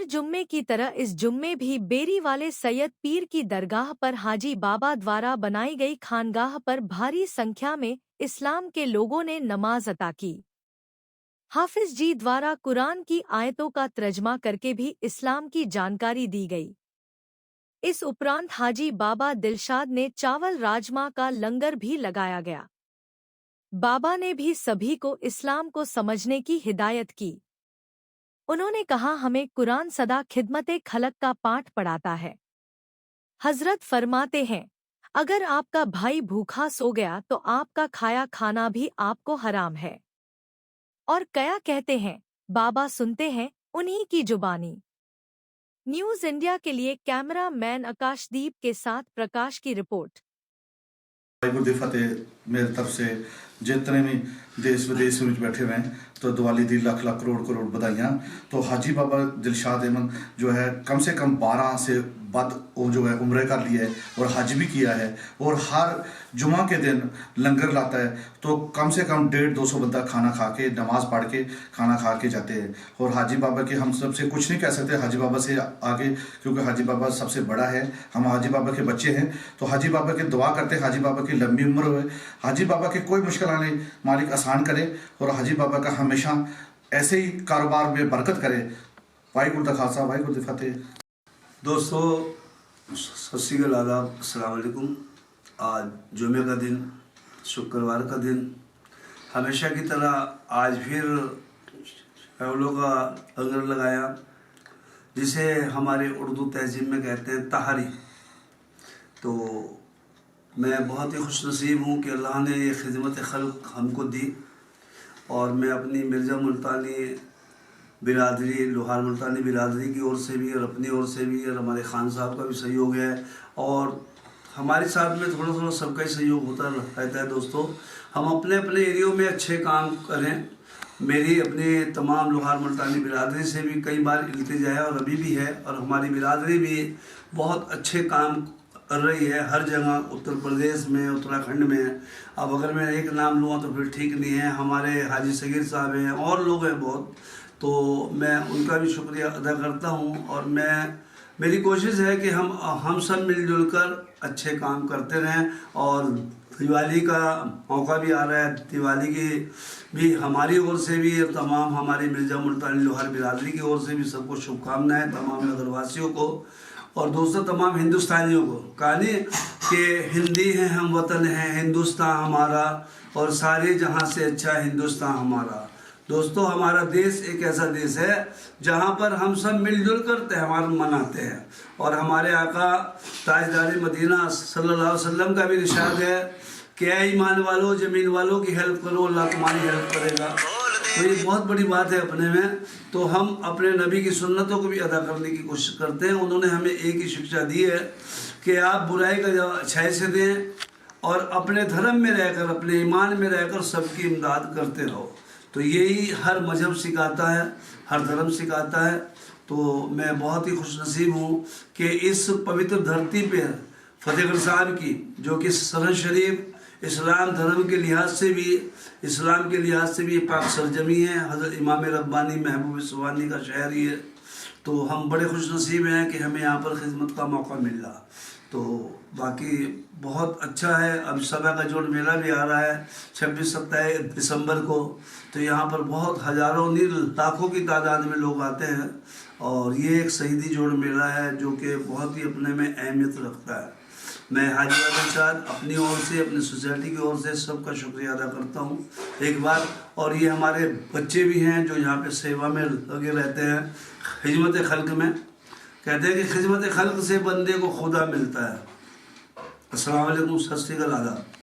जुम्मे की तरह इस जुम्मे भी बेरी वाले सैयद पीर की दरगाह पर हाजी बाबा द्वारा बनाई गई खानगाह पर भारी संख्या में इस्लाम के लोगों ने नमाज अता की। हाफिज जी द्वारा कुरान की आयतों का तर्जमा करके भी इस्लाम की जानकारी दी गई। इस उपरांत हाजी बाबा दिलशाद ने चावल राजमा का लंगर भी लगाया गया। बाबा ने भी सभी को इस्लाम को समझने की हिदायत की। उन्होंने कहा, हमें कुरान सदा खिदमते खलक का पाठ पढ़ाता है। हजरत फरमाते हैं, अगर आपका भाई भूखा सो गया तो आपका खाया खाना भी आपको हराम है। और कया कहते हैं, बाबा सुनते हैं उन्हीं की जुबानी। न्यूज़ इंडिया के लिए कैमरा मैन आकाशदीप के साथ प्रकाश की रिपोर्ट। वाहिगुरू दी फतेह। मेरी तरफ से जितने भी देश विदेश में बैठे हुए हैं तो दिवाली दी लाख लाख करोड़ करोड़ बधाइयाँ। तो हाजी बाबा दिलशाद अहमद जो है कम से कम 12 से बाद वो जो है उम्र कर लिया है और हज भी किया है और हर जुमा के दिन लंगर लाता है। तो कम से कम 150-200 बंदा खाना खा के नमाज पढ़ के खाना खा के जाते हैं। और हाजी बाबा के हम सबसे कुछ नहीं कह सकते हाजी बाबा से आगे, क्योंकि हाजी बाबा सबसे बड़ा है। हम हाजी बाबा के बच्चे हैं तो हाजी बाबा की दुआ करते हैं हाजी बाबा की लंबी उम्र हो, हाजी बाबा के कोई मुश्किल आने मालिक आसान करे और हाजी बाबा का हमेशा ऐसे ही कारोबार में बरकत करे। वाहिगुरू दा खालसा वाहिगुरू दी फतेह। दोस्तों सत श्री अकाल, आदाब, अस्सलाम वालेकुम। आज जुमे का दिन, शुक्रवार का दिन, हमेशा की तरह आज फिर चावलों का लंगर लगाया, जिसे हमारे उर्दू तहजीब में कहते हैं तहारी। तो मैं बहुत ही खुशनसीब हूँ कि अल्लाह ने ये खिदमत खल्क हमको दी और मैं अपनी मिर्ज़ा मुल्तानी बिरादरी, लोहार मुल्तानी बिरादरी की ओर से भी और अपनी ओर से भी और हमारे खान साहब का भी सहयोग है और हमारे साथ में थोड़ा थोड़ा सबका ही सहयोग होता रहता है। दोस्तों, हम अपने अपने एरियो में अच्छे काम करें। मेरी अपनी तमाम लोहार मुल्तानी बिरादरी से भी कई बार इल्तिजा है और अभी भी है, और हमारी बिरादरी भी बहुत अच्छे काम कर रही है हर जगह, उत्तर प्रदेश में, उत्तराखंड में। अब अगर मैं एक नाम लूँगा तो फिर ठीक नहीं है। हमारे हाजी सगीर साहब हैं और लोग हैं बहुत, तो मैं उनका भी शुक्रिया अदा करता हूँ। और मेरी कोशिश है कि हम सब मिलजुल कर अच्छे काम करते रहें। और दिवाली का मौका भी आ रहा है, दिवाली की भी हमारी ओर से भी और तमाम हमारी मिर्ज़ा मुल्तानी लोहार बिरादरी की ओर से भी सबको शुभकामनाएँ, तमाम नगरवासियों को और दोस्तों तमाम हिंदुस्तानियों को। कहानी कि हिंदी हैं, हम वतन हैं, हिंदुस्तान हमारा और सारे जहां से अच्छा हिंदुस्तान हमारा। दोस्तों, हमारा देश एक ऐसा देश है जहां पर हम सब मिलजुल कर त्यौहार मनाते हैं और हमारे आका ताजदार मदीना सल्लल्लाहु अलैहि वसल्लम का भी इरशाद है कि ऐ ईमान वालों, ज़मीन वालों की हेल्प करो, अल्लाह तुम्हारी हेल्प करेगा। तो ये बहुत बड़ी बात है अपने में। तो हम अपने नबी की सुन्नतों को भी अदा करने की कोशिश करते हैं। उन्होंने हमें एक ही शिक्षा दी है कि आप बुराई का जवाब अच्छाई से दें और अपने धर्म में रहकर, अपने ईमान में रहकर सबकी इमदाद करते रहो। तो यही हर मजहब सिखाता है, हर धर्म सिखाता है। तो मैं बहुत ही खुशनसीब हूँ कि इस पवित्र धरती पर फतेहगढ़ साहब की, जो कि सरहद शरीफ इस्लाम धर्म के लिहाज से भी, इस्लाम के लिहाज से भी पाक सरजमी है, हज़रत इमाम रब्बानी महबूब सुबानी का शहर ही है। तो हम बड़े खुशनसीब हैं कि हमें यहाँ पर खिदमत का मौका मिल रहा। तो बाकी बहुत अच्छा है। अब सभा का जोड़ मेला भी आ रहा है 26-27 दिसंबर को। तो यहाँ पर बहुत हज़ारों नहीं लाखों की तादाद में लोग आते हैं और ये एक शहीदी जोड़ मेला है जो कि बहुत ही अपने में अहमियत रखता है। मैं हाजी दिलशाद अपनी ओर से, अपनी सोसाइटी की ओर से सबका शुक्रिया अदा करता हूँ एक बार। और ये हमारे बच्चे भी हैं जो यहाँ पे सेवा में लगे रहते हैं खिदमत खल्क में। कहते हैं कि खिदमत खल्क से बंदे को खुदा मिलता है। अस्सलाम वालेकुम, सत श्री अकाल, आदाब।